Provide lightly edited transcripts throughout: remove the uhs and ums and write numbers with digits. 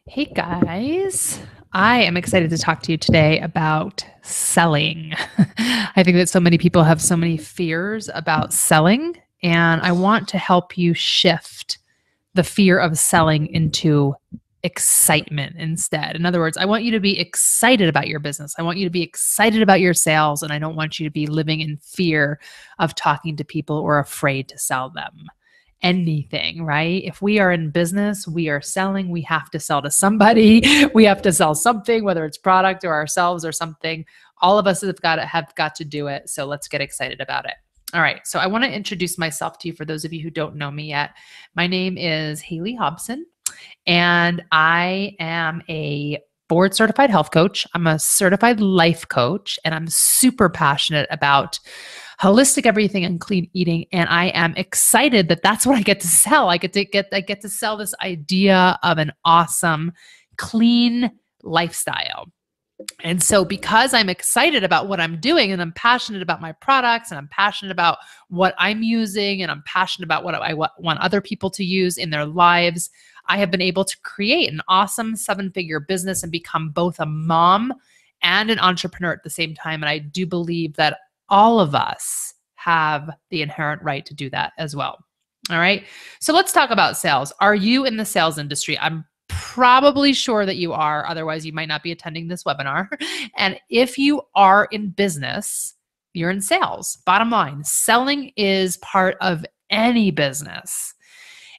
Hey guys, I am excited to talk to you today about selling. I think that so many people have so many fears about selling, and I want to help you shift the fear of selling into excitement instead. In other words, I want you to be excited about your business. I want you to be excited about your sales, and I don't want you to be living in fear of talking to people or afraid to sell them anything, right? If we are in business, we are selling, we have to sell to somebody. We have to sell something, whether it's product or ourselves or something. All of us have got to do it. So let's get excited about it. All right. So I want to introduce myself to you for those of you who don't know me yet. My name is Haley Hobson, and I am a board certified health coach. I'm a certified life coach, and I'm super passionate about holistic everything and clean eating. And I am excited that that's what I get to sell. I get to sell this idea of an awesome, clean lifestyle. And so, because I'm excited about what I'm doing and I'm passionate about my products and I'm passionate about what I'm using and I'm passionate about what I want other people to use in their lives, I have been able to create an awesome 7-figure business and become both a mom and an entrepreneur at the same time. And I do believe that all of us have the inherent right to do that as well. All right. So let's talk about sales. Are you in the sales industry? I'm probably sure that you are. Otherwise, you might not be attending this webinar. And if you are in business, you're in sales. Bottom line, selling is part of any business.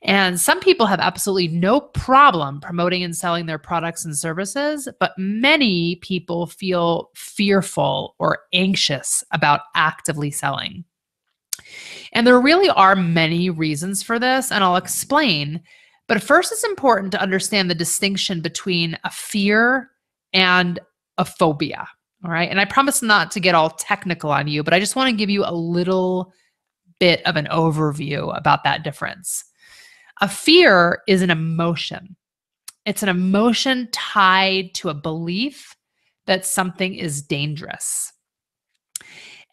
And some people have absolutely no problem promoting and selling their products and services, but many people feel fearful or anxious about actively selling. And there really are many reasons for this, and I'll explain. But first, it's important to understand the distinction between a fear and a phobia. All right. And I promise not to get all technical on you, but I just want to give you a little bit of an overview about that difference. A fear is an emotion. It's an emotion tied to a belief that something is dangerous.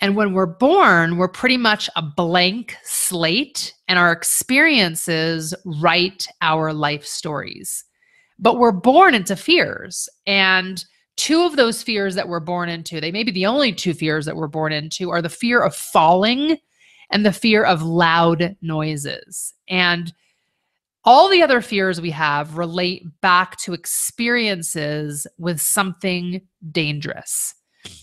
And when we're born, we're pretty much a blank slate, and our experiences write our life stories. But we're born into fears. And two of those fears that we're born into, they may be the only two fears that we're born into, are the fear of falling and the fear of loud noises. And all the other fears we have relate back to experiences with something dangerous.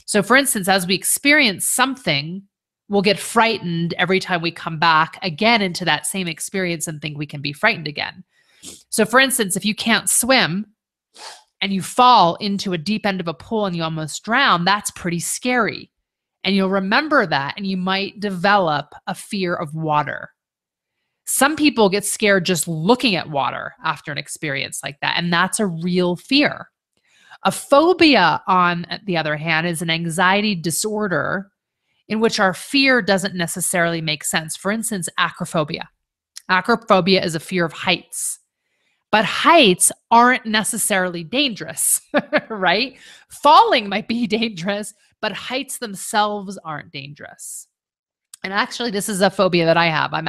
So, for instance, as we experience something, we'll get frightened every time we come back again into that same experience and think we can be frightened again. So, for instance, if you can't swim and you fall into a deep end of a pool and you almost drown, that's pretty scary. And you'll remember that, and you might develop a fear of water. Some people get scared just looking at water after an experience like that, and that's a real fear. A phobia, on the other hand, is an anxiety disorder in which our fear doesn't necessarily make sense. For instance, acrophobia. Acrophobia is a fear of heights, but heights aren't necessarily dangerous, right? Falling might be dangerous, but heights themselves aren't dangerous. And actually, this is a phobia that I have. I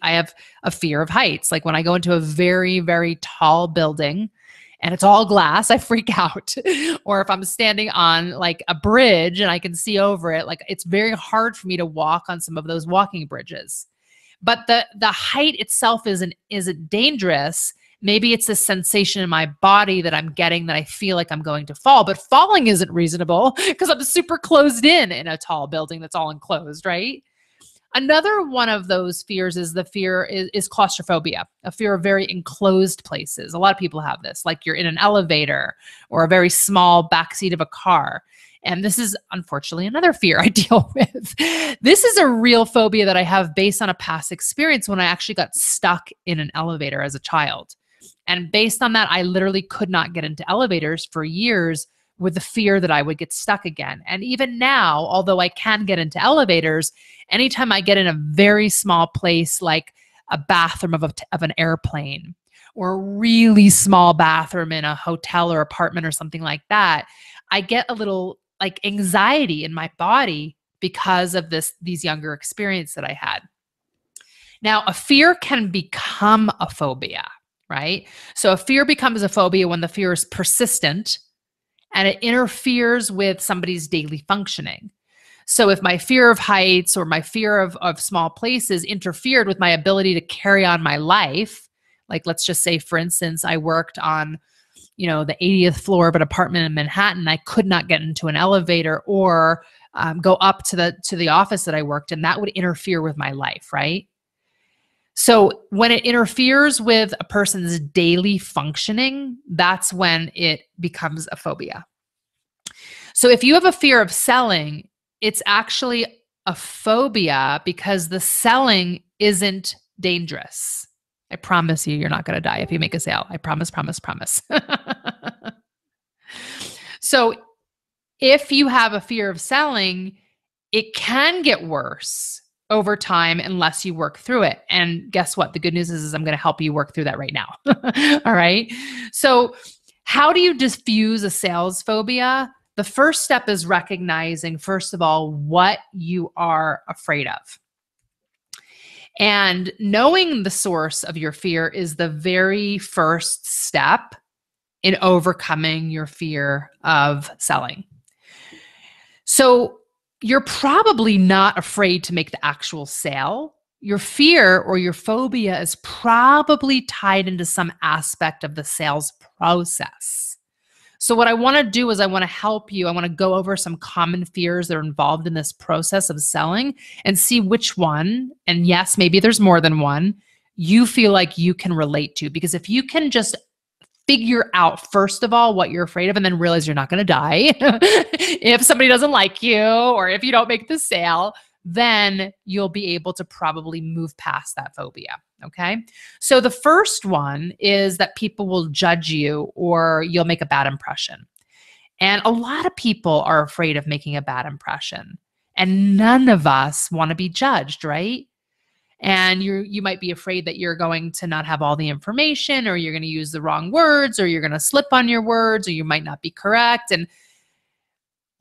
have a fear of heights. Like when I go into a very, very tall building and it's all glass, I freak out. Or if I'm standing on like a bridge and I can see over it, like it's very hard for me to walk on some of those walking bridges. But the height itself isn't dangerous. Maybe it's a sensation in my body that I'm getting that I feel like I'm going to fall. But falling isn't reasonable because I'm super closed in a tall building that's all enclosed, right? Another one of those fears is the fear is claustrophobia, a fear of very enclosed places. A lot of people have this, like you're in an elevator or a very small backseat of a car. And this is unfortunately another fear I deal with. This is a real phobia that I have based on a past experience when I actually got stuck in an elevator as a child. And based on that, I literally could not get into elevators for years with the fear that I would get stuck again. And even now, although I can get into elevators, anytime I get in a very small place like a bathroom of an airplane or a really small bathroom in a hotel or apartment or something like that, I get a little like anxiety in my body because of these younger experiences that I had. Now, a fear can become a phobia. right? So a fear becomes a phobia when the fear is persistent and it interferes with somebody's daily functioning. So if my fear of heights or my fear of small places interfered with my ability to carry on my life, like let's just say, for instance, I worked on, the 80th floor of an apartment in Manhattan, I could not get into an elevator or go up to the office that I worked in. That would interfere with my life, right? So when it interferes with a person's daily functioning, that's when it becomes a phobia. So if you have a fear of selling, it's actually a phobia because the selling isn't dangerous. I promise you're not going to die if you make a sale. I promise, promise, promise. So if you have a fear of selling, it can get worse over time unless you work through it. And guess what? The good news is I'm going to help you work through that right now. All right. So how do you diffuse a sales phobia? The first step is recognizing, first of all, what you are afraid of. And knowing the source of your fear is the very first step in overcoming your fear of selling. So you're probably not afraid to make the actual sale. Your fear or your phobia is probably tied into some aspect of the sales process. So what I want to do is I want to help you. I want to go over some common fears that are involved in this process of selling and see which one, and yes, maybe there's more than one, you feel like you can relate to. Because if you can just figure out, first of all, what you're afraid of, and then realize you're not going to die if somebody doesn't like you or if you don't make the sale, then you'll be able to probably move past that phobia. Okay. So the first one is that people will judge you or you'll make a bad impression. And a lot of people are afraid of making a bad impression. And none of us want to be judged, right? And you might be afraid that you're going to not have all the information, or you're going to use the wrong words, or you're going to slip on your words, or you might not be correct. And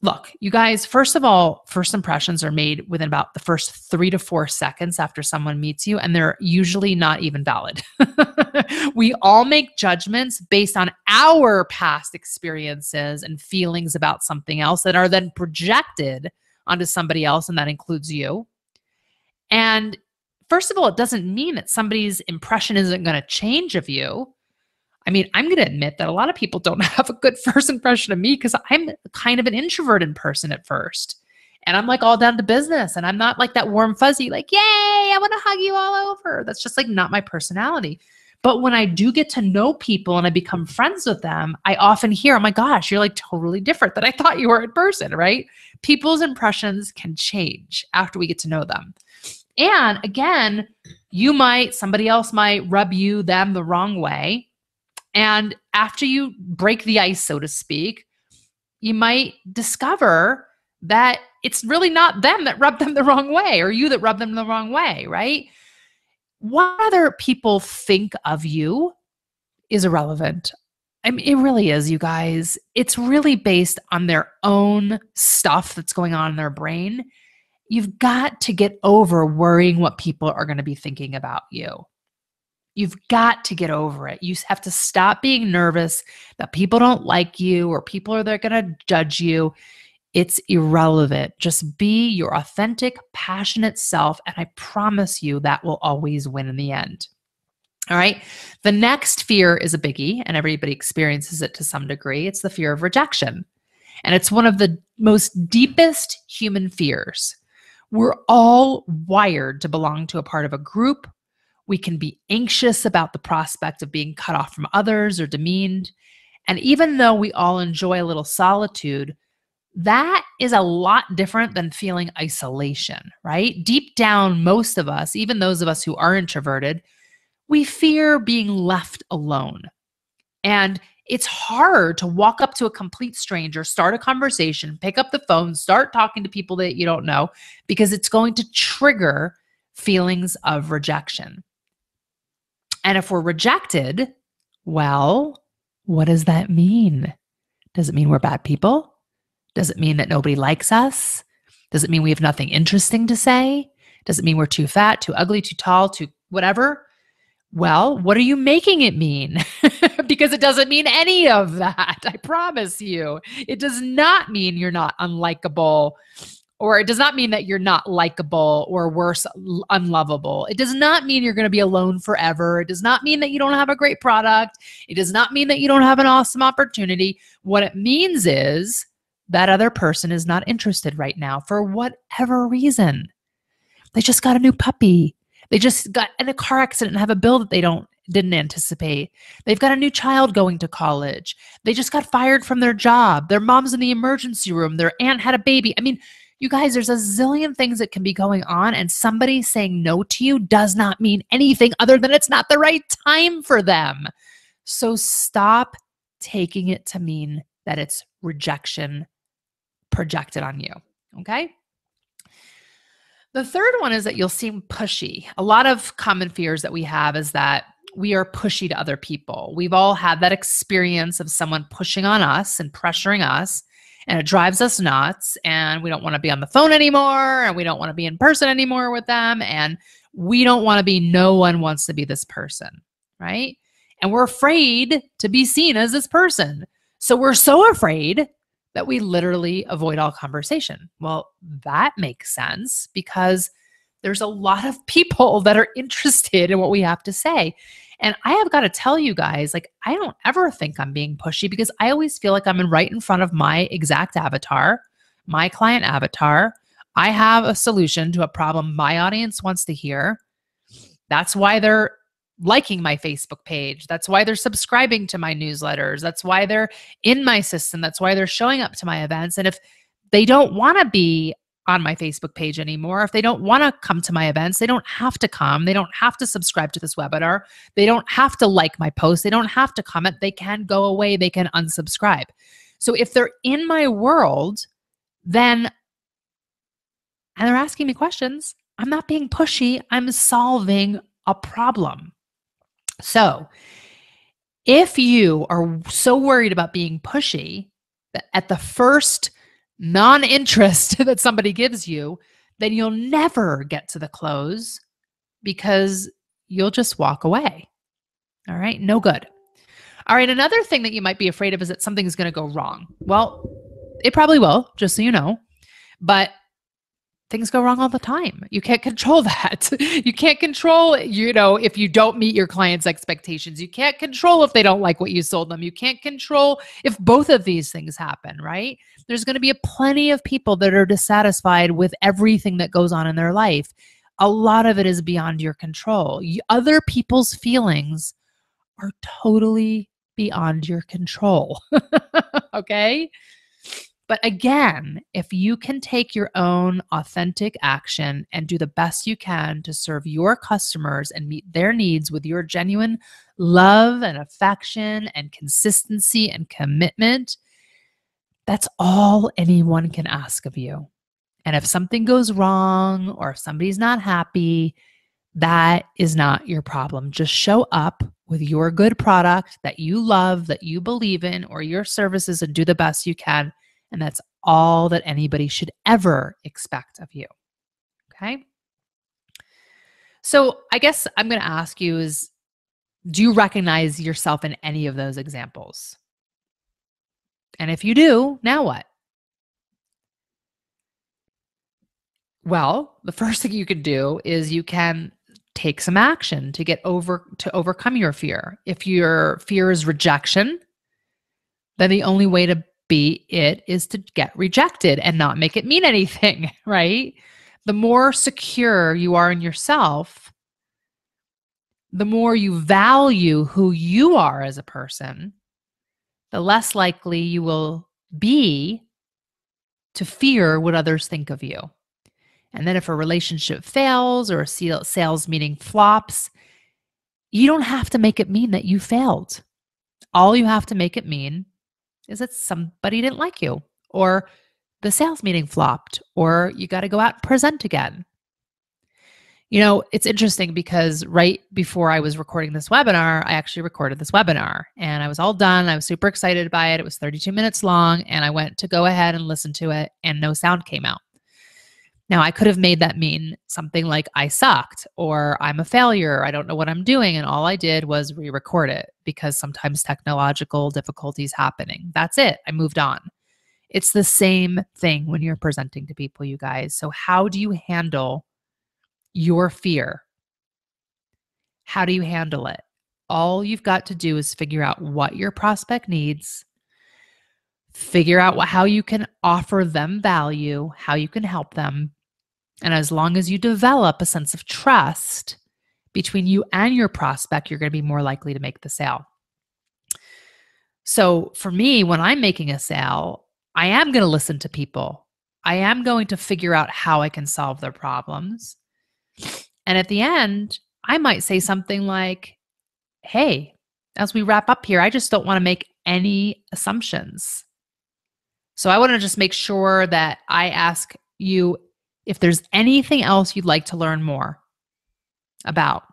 look, you guys, first of all, first impressions are made within about the first 3 to 4 seconds after someone meets you, and they're usually not even valid. We all make judgments based on our past experiences and feelings about something else that are then projected onto somebody else, and that includes you. And first of all, it doesn't mean that somebody's impression isn't going to change of you. I mean, I'm going to admit that a lot of people don't have a good first impression of me because I'm kind of an introverted person at first. And I'm like all down to business. And I'm not like that warm fuzzy, like, yay, I want to hug you all over. That's just like not my personality. But when I do get to know people and I become friends with them, I often hear, oh my gosh, you're like totally different than I thought you were in person, right? People's impressions can change after we get to know them. And again, somebody else might rub them the wrong way. And after you break the ice, so to speak, you might discover that it's really not them that rubbed them the wrong way or you that rubbed them the wrong way, right? What other people think of you is irrelevant. I mean, it really is, you guys. It's really based on their own stuff that's going on in their brain. You've got to get over worrying what people are going to be thinking about you. You've got to get over it. You have to stop being nervous that people don't like you or people are going to judge you. It's irrelevant. Just be your authentic, passionate self, and I promise you that will always win in the end. All right. The next fear is a biggie, and everybody experiences it to some degree. It's the fear of rejection. And it's one of the most deepest human fears. We're all wired to belong to a part of a group. We can be anxious about the prospect of being cut off from others or demeaned. And even though we all enjoy a little solitude, that is a lot different than feeling isolation, right? Deep down, most of us, even those of us who are introverted, we fear being left alone. And it's hard to walk up to a complete stranger, start a conversation, pick up the phone, start talking to people that you don't know, because it's going to trigger feelings of rejection. And if we're rejected, well, what does that mean? Does it mean we're bad people? Does it mean that nobody likes us? Does it mean we have nothing interesting to say? Does it mean we're too fat, too ugly, too tall, too whatever? Well, what are you making it mean? Because it doesn't mean any of that. I promise you. It does not mean you're not unlikable, or it does not mean that you're not likable, or worse, unlovable. It does not mean you're going to be alone forever. It does not mean that you don't have a great product. It does not mean that you don't have an awesome opportunity. What it means is that other person is not interested right now for whatever reason. They just got a new puppy. They just got in a car accident and have a bill that they didn't anticipate. They've got a new child going to college. They just got fired from their job. Their mom's in the emergency room. Their aunt had a baby. I mean, you guys, there's a zillion things that can be going on, and somebody saying no to you does not mean anything other than it's not the right time for them. So stop taking it to mean that it's rejection projected on you. Okay? The third one is that you'll seem pushy. A lot of common fears that we have is that we are pushy to other people. We've all had that experience of someone pushing on us and pressuring us, and it drives us nuts, and we don't want to be on the phone anymore, and we don't want to be in person anymore with them, and we don't want to be, no one wants to be this person, right? And we're afraid to be seen as this person. So we're so afraid that we literally avoid all conversation. Well, that makes sense because there's a lot of people that are interested in what we have to say. And I have got to tell you guys, like, I don't ever think I'm being pushy because I always feel like I'm right in front of my exact avatar, my client avatar. I have a solution to a problem my audience wants to hear. That's why they're liking my Facebook page. That's why they're subscribing to my newsletters. That's why they're in my system. That's why they're showing up to my events. And if they don't want to be on my Facebook page anymore, if they don't want to come to my events, they don't have to come. They don't have to subscribe to this webinar. They don't have to like my post. They don't have to comment. They can go away. They can unsubscribe. So if they're in my world, then, and they're asking me questions, I'm not being pushy. I'm solving a problem. So if you are so worried about being pushy that at the first non-interest that somebody gives you, then you'll never get to the close because you'll just walk away. All right, no good. All right, another thing that you might be afraid of is that something's going to go wrong. Well, it probably will, just so you know, but things go wrong all the time. You can't control that. You can't control, if you don't meet your client's expectations. You can't control if they don't like what you sold them. You can't control if both of these things happen, right? There's going to be plenty of people that are dissatisfied with everything that goes on in their life. A lot of it is beyond your control. Other people's feelings are totally beyond your control. Okay? But again, if you can take your own authentic action and do the best you can to serve your customers and meet their needs with your genuine love and affection and consistency and commitment, that's all anyone can ask of you. And if something goes wrong or if somebody's not happy, that is not your problem. Just show up with your good product that you love, that you believe in, or your services, and do the best you can. And that's all that anybody should ever expect of you. Okay? So I guess I'm going to ask you is, do you recognize yourself in any of those examples? And if you do, now what? Well, the first thing you can do is you can take some action to overcome your fear. If your fear is rejection, then the only way to be it is to get rejected and not make it mean anything, right? The more secure you are in yourself, the more you value who you are as a person, the less likely you will be to fear what others think of you. And then if a relationship fails or a sales meeting flops, you don't have to make it mean that you failed. All you have to make it mean is that somebody didn't like you, or the sales meeting flopped, or you got to go out and present again. It's interesting because right before I was recording this webinar, I actually recorded this webinar and I was all done. I was super excited by it. It was 32 minutes long and I went to go ahead and listen to it and no sound came out. Now, I could have made that mean something like I sucked or I'm a failure, I don't know what I'm doing, and all I did was re-record it because sometimes technological difficulties happening. That's it. I moved on. It's the same thing when you're presenting to people, you guys. So how do you handle your fear? How do you handle it? All you've got to do is figure out what your prospect needs, figure out how you can offer them value, how you can help them. And as long as you develop a sense of trust between you and your prospect, you're going to be more likely to make the sale. So for me, when I'm making a sale, I am going to listen to people. I am going to figure out how I can solve their problems. And at the end, I might say something like, hey, as we wrap up here, I just don't want to make any assumptions. So I want to just make sure that I ask you if there's anything else you'd like to learn more about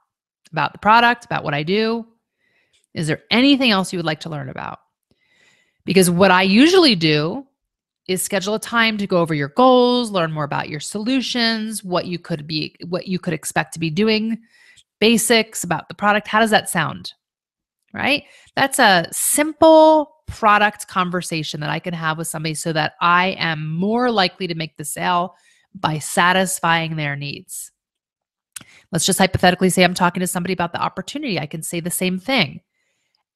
the product, about what I do. Is there anything else you would like to learn about? Because what I usually do is schedule a time to go over your goals, learn more about your solutions, what you could expect to be doing, basics about the product. How does that sound? Right? That's a simple product conversation that I can have with somebody so that I am more likely to make the sale by satisfying their needs. Let's just hypothetically say I'm talking to somebody about the opportunity. I can say the same thing.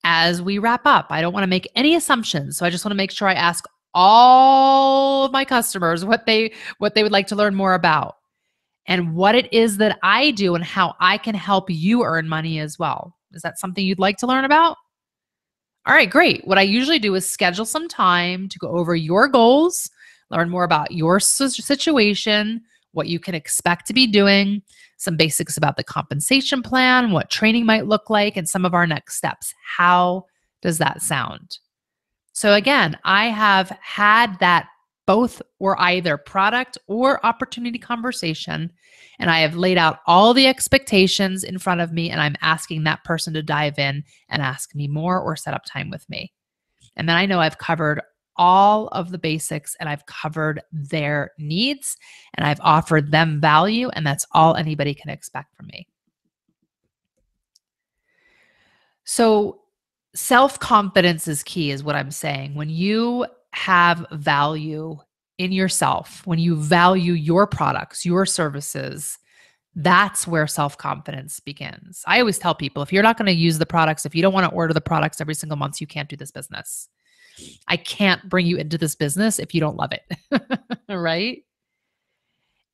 As we wrap up, I don't want to make any assumptions. So I just want to make sure I ask all of my customers what they would like to learn more about and what it is that I do and how I can help you earn money as well. Is that something you'd like to learn about? All right, great. What I usually do is schedule some time to go over your goals, learn more about your situation, what you can expect to be doing, some basics about the compensation plan, what training might look like, and some of our next steps. How does that sound? So again, I have had that both or either product or opportunity conversation, and I have laid out all the expectations in front of me, and I'm asking that person to dive in and ask me more or set up time with me. And then I know I've covered all of the basics and I've covered their needs and I've offered them value, and that's all anybody can expect from me. So self-confidence is key, is what I'm saying. When you have value in yourself, when you value your products, your services, that's where self-confidence begins. I always tell people, if you're not going to use the products, if you don't want to order the products every single month, you can't do this business. I can't bring you into this business if you don't love it, right?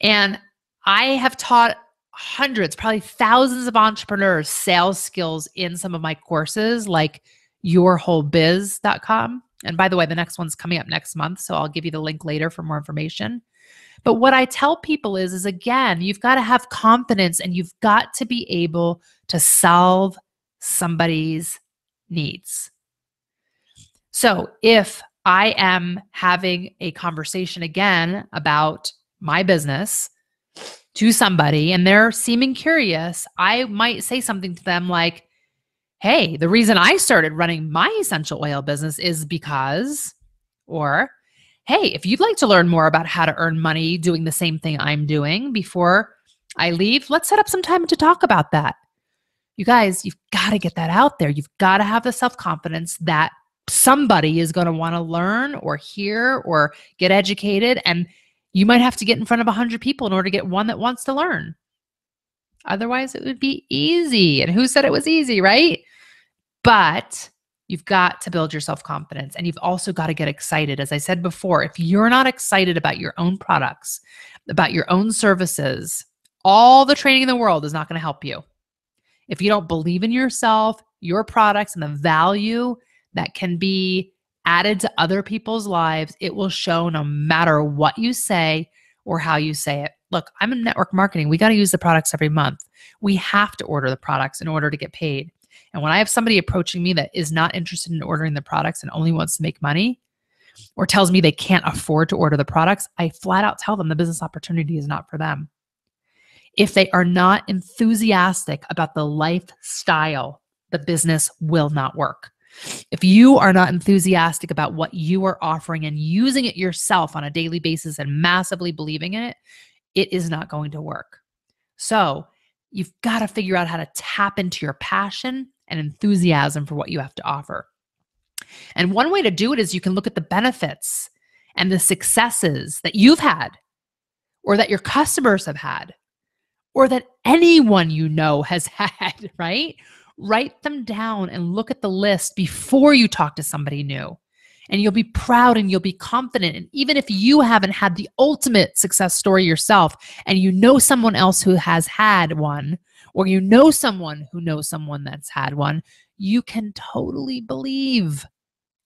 And I have taught hundreds, probably thousands of entrepreneurs sales skills in some of my courses like yourwholebiz.com. And by the way, the next one's coming up next month, so I'll give you the link later for more information. But what I tell people is again, you've got to have confidence and you've got to be able to solve somebody's needs. So if I am having a conversation again about my business to somebody and they're seeming curious, I might say something to them like, hey, the reason I started running my essential oil business is because, or, hey, if you'd like to learn more about how to earn money doing the same thing I'm doing before I leave, let's set up some time to talk about that. You guys, you've got to get that out there. You've got to have the self-confidence that somebody is going to want to learn or hear or get educated. And you might have to get in front of 100 people in order to get one that wants to learn. Otherwise, it would be easy. And who said it was easy, right? But you've got to build your self-confidence, and you've also got to get excited. As I said before, if you're not excited about your own products, about your own services, all the training in the world is not going to help you. If you don't believe in yourself, your products, and the value that can be added to other people's lives, it will show no matter what you say or how you say it. Look, I'm in network marketing. We got to use the products every month. We have to order the products in order to get paid. And when I have somebody approaching me that is not interested in ordering the products and only wants to make money or tells me they can't afford to order the products, I flat out tell them the business opportunity is not for them. If they are not enthusiastic about the lifestyle, the business will not work. If you are not enthusiastic about what you are offering and using it yourself on a daily basis and massively believing in it, it is not going to work. So you've got to figure out how to tap into your passion and enthusiasm for what you have to offer. And one way to do it is you can look at the benefits and the successes that you've had, or that your customers have had, or that anyone you know has had, right? Write them down and look at the list before you talk to somebody new. And you'll be proud and you'll be confident. And even if you haven't had the ultimate success story yourself, and you know someone else who has had one, or you know someone who knows someone that's had one, you can totally believe,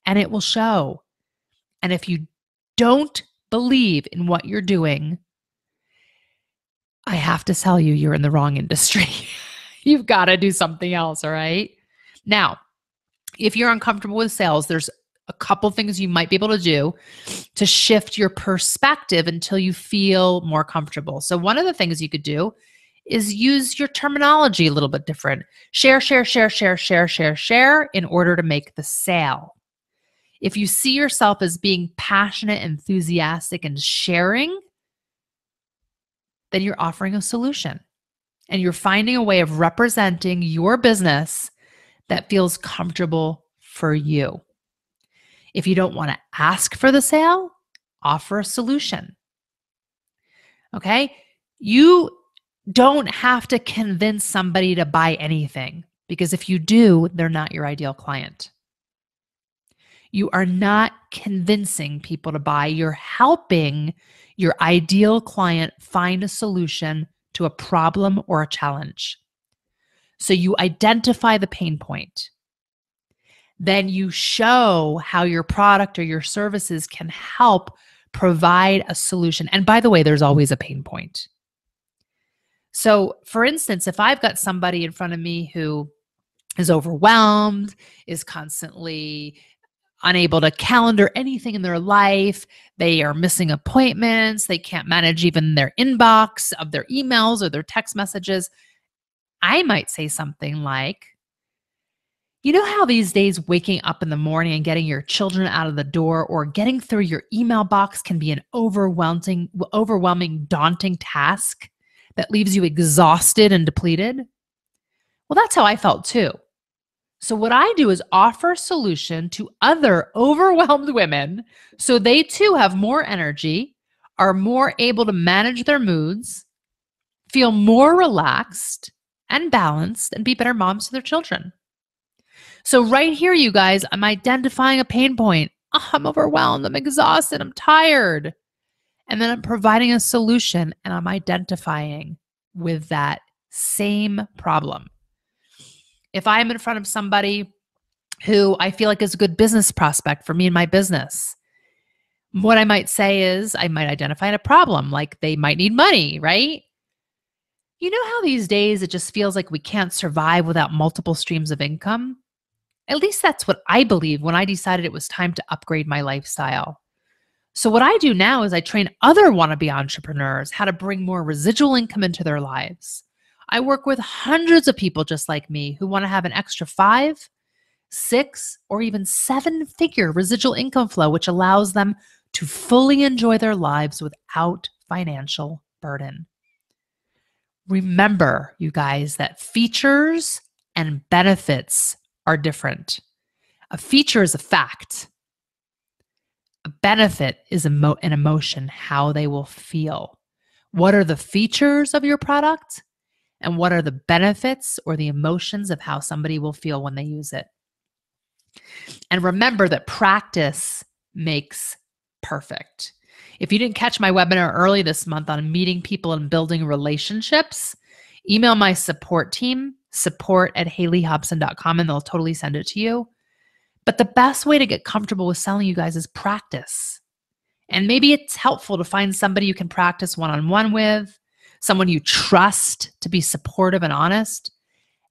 and it will show. And if you don't believe in what you're doing, I have to tell you, you're in the wrong industry. You've got to do something else, all right? Now, if you're uncomfortable with sales, there's a couple things you might be able to do to shift your perspective until you feel more comfortable. So one of the things you could do is use your terminology a little bit different. Share, share, share, share, share, share, share in order to make the sale. If you see yourself as being passionate, enthusiastic, and sharing, then you're offering a solution. And you're finding a way of representing your business that feels comfortable for you. If you don't want to ask for the sale, offer a solution. Okay? You don't have to convince somebody to buy anything, because if you do, they're not your ideal client. You are not convincing people to buy. You're helping your ideal client find a solution to a problem or a challenge. So you identify the pain point. Then you show how your product or your services can help provide a solution. And by the way, there's always a pain point. So for instance, if I've got somebody in front of me who is overwhelmed, is constantly unable to calendar anything in their life, they are missing appointments, they can't manage even their inbox of their emails or their text messages, I might say something like, you know how these days waking up in the morning and getting your children out of the door or getting through your email box can be an overwhelming, daunting task that leaves you exhausted and depleted? Well, that's how I felt too. So what I do is offer a solution to other overwhelmed women so they too have more energy, are more able to manage their moods, feel more relaxed and balanced, and be better moms to their children. So right here, you guys, I'm identifying a pain point. Oh, I'm overwhelmed. I'm exhausted. I'm tired. And then I'm providing a solution, and I'm identifying with that same problem. If I'm in front of somebody who I feel like is a good business prospect for me and my business, what I might say is I might identify a problem, like they might need money, right? You know how these days it just feels like we can't survive without multiple streams of income? At least that's what I believe when I decided it was time to upgrade my lifestyle. So what I do now is I train other wannabe entrepreneurs how to bring more residual income into their lives. I work with hundreds of people just like me who want to have an extra 5, 6, or even 7-figure residual income flow, which allows them to fully enjoy their lives without financial burden. Remember, you guys, that features and benefits are different. A feature is a fact. A benefit is an emotion, how they will feel. What are the features of your product? And what are the benefits or the emotions of how somebody will feel when they use it? And remember that practice makes perfect. If you didn't catch my webinar early this month on meeting people and building relationships, email my support team, support@haleyhobson.com, and they'll totally send it to you. But the best way to get comfortable with selling, you guys, is practice. And maybe it's helpful to find somebody you can practice one-on-one with, someone you trust to be supportive and honest,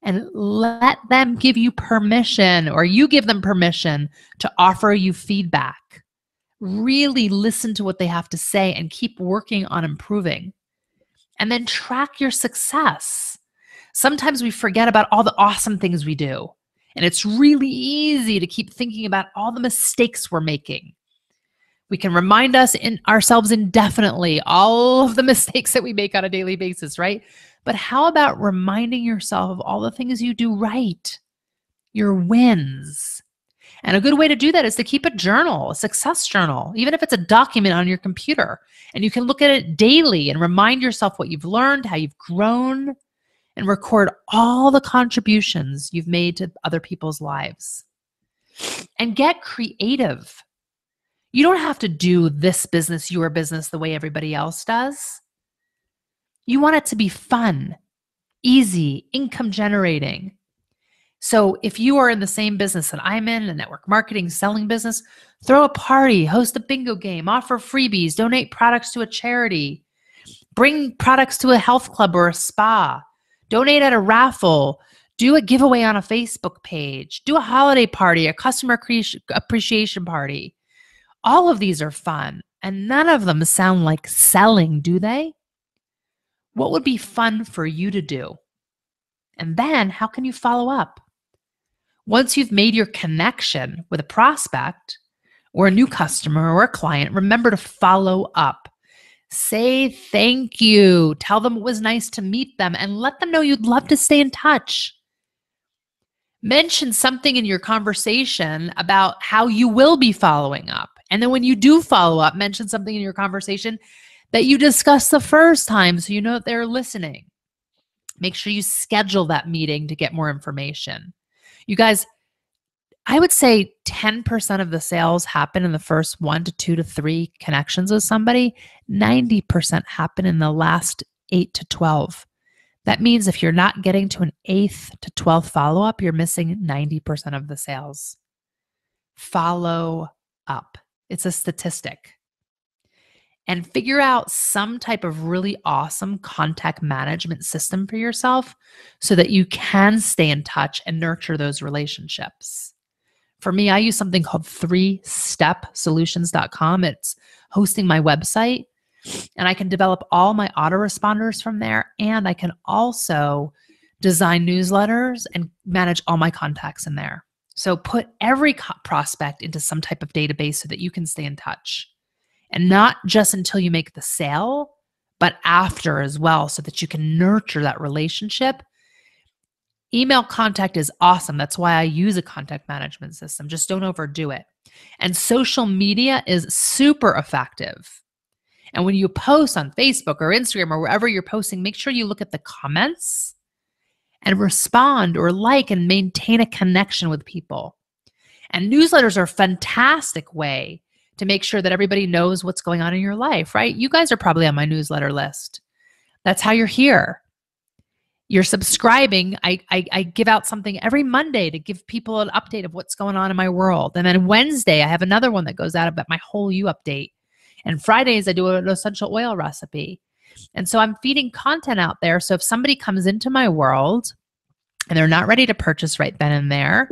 and let them give you permission, or you give them permission to offer you feedback. Really listen to what they have to say and keep working on improving. And then track your success. Sometimes we forget about all the awesome things we do. And it's really easy to keep thinking about all the mistakes we're making. We can remind ourselves indefinitely all of the mistakes that we make on a daily basis, right? But how about reminding yourself of all the things you do right, your wins? And a good way to do that is to keep a journal, a success journal, even if it's a document on your computer. And you can look at it daily and remind yourself what you've learned, how you've grown, and record all the contributions you've made to other people's lives. And get creative. You don't have to do this business, your business, the way everybody else does. You want it to be fun, easy, income generating. So if you are in the same business that I'm in, a network marketing, selling business, throw a party, host a bingo game, offer freebies, donate products to a charity, bring products to a health club or a spa, donate at a raffle, do a giveaway on a Facebook page, do a holiday party, a customer appreciation party. All of these are fun, and none of them sound like selling, do they? What would be fun for you to do? And then how can you follow up? Once you've made your connection with a prospect or a new customer or a client, remember to follow up. Say thank you. Tell them it was nice to meet them and let them know you'd love to stay in touch. Mention something in your conversation about how you will be following up. And then when you do follow up, mention something in your conversation that you discussed the first time so you know that they're listening. Make sure you schedule that meeting to get more information. You guys, I would say 10% of the sales happen in the first 1 to 2 to 3 connections with somebody. 90% happen in the last 8 to 12. That means if you're not getting to an 8th to 12th follow-up, you're missing 90% of the sales. Follow up. It's a statistic. And figure out some type of really awesome contact management system for yourself so that you can stay in touch and nurture those relationships. For me, I use something called 3stepsolutions.com. It's hosting my website, and I can develop all my autoresponders from there. And I can also design newsletters and manage all my contacts in there. So put every prospect into some type of database so that you can stay in touch. And not just until you make the sale, but after as well, so that you can nurture that relationship. Email contact is awesome. That's why I use a contact management system. Just don't overdo it. And social media is super effective. And when you post on Facebook or Instagram or wherever you're posting, make sure you look at the comments and respond or like and maintain a connection with people. And newsletters are a fantastic way to make sure that everybody knows what's going on in your life, right? You guys are probably on my newsletter list. That's how you're here. You're subscribing. I give out something every Monday to give people an update of what's going on in my world. And then Wednesday, I have another one that goes out about my whole you update. And Fridays, I do an essential oil recipe. And so I'm feeding content out there. So if somebody comes into my world and they're not ready to purchase right then and there,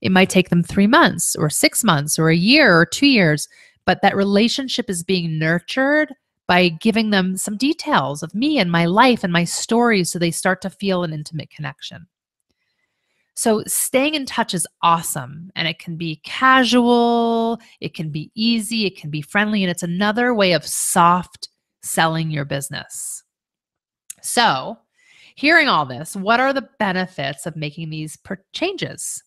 it might take them 3 months or 6 months or a year or 2 years, but that relationship is being nurtured by giving them some details of me and my life and my stories so they start to feel an intimate connection. So staying in touch is awesome, and it can be casual, it can be easy, it can be friendly, and it's another way of soft selling your business. So hearing all this, what are the benefits of making these changes?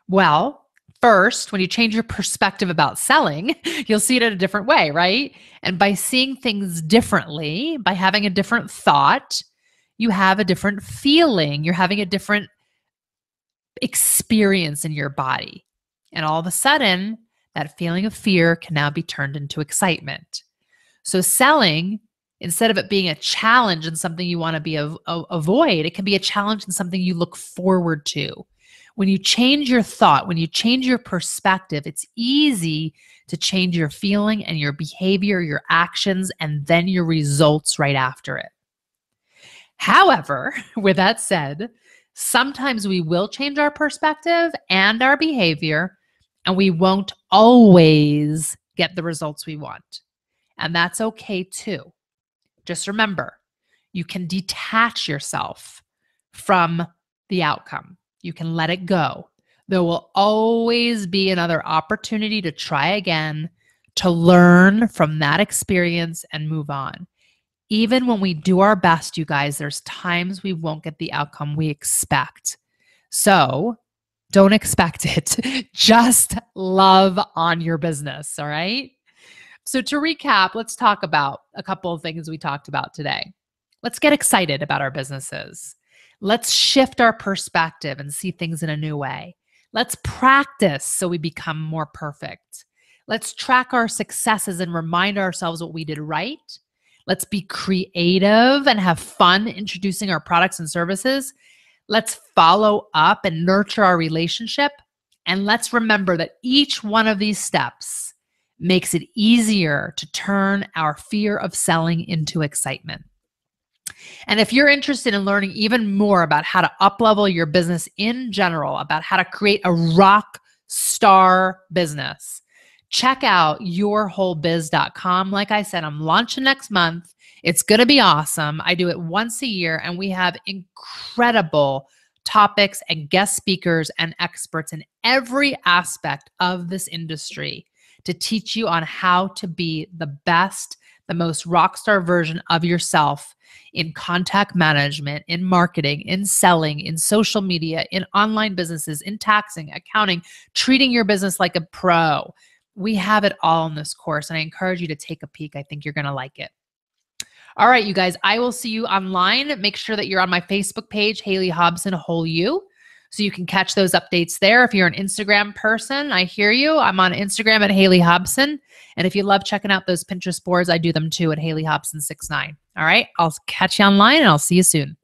Well, first, when you change your perspective about selling, you'll see it in a different way, right? And by seeing things differently, by having a different thought, you have a different feeling. You're having a different experience in your body. And all of a sudden, that feeling of fear can now be turned into excitement. So selling, instead of it being a challenge and something you want to be avoid, it can be a challenge and something you look forward to. When you change your thought, when you change your perspective, it's easy to change your feeling and your behavior, your actions, and then your results right after it. However, with that said, sometimes we will change our perspective and our behavior, and we won't always get the results we want. And that's okay too. Just remember, you can detach yourself from the outcome. You can let it go. There will always be another opportunity to try again, to learn from that experience and move on. Even when we do our best, you guys, there's times we won't get the outcome we expect. So don't expect it. Just love on your business, all right? So to recap, let's talk about a couple of things we talked about today. Let's get excited about our businesses. Let's shift our perspective and see things in a new way. Let's practice so we become more perfect. Let's track our successes and remind ourselves what we did right. Let's be creative and have fun introducing our products and services. Let's follow up and nurture our relationship. And let's remember that each one of these steps makes it easier to turn our fear of selling into excitement. And if you're interested in learning even more about how to up-level your business in general, about how to create a rock star business, check out yourwholebiz.com. Like I said, I'm launching next month. It's going to be awesome. I do it once a year, and we have incredible topics and guest speakers and experts in every aspect of this industry to teach you on how to be the best, the most rockstar version of yourself in contact management, in marketing, in selling, in social media, in online businesses, in taxing, accounting, treating your business like a pro. We have it all in this course, and I encourage you to take a peek. I think you're going to like it. All right, you guys, I will see you online. Make sure that you're on my Facebook page, Haley Hobson Whole You, so you can catch those updates there. If you're an Instagram person, I hear you. I'm on Instagram at Haley Hobson. And if you love checking out those Pinterest boards, I do them too at Haley Hobson 69. All right, I'll catch you online, and I'll see you soon.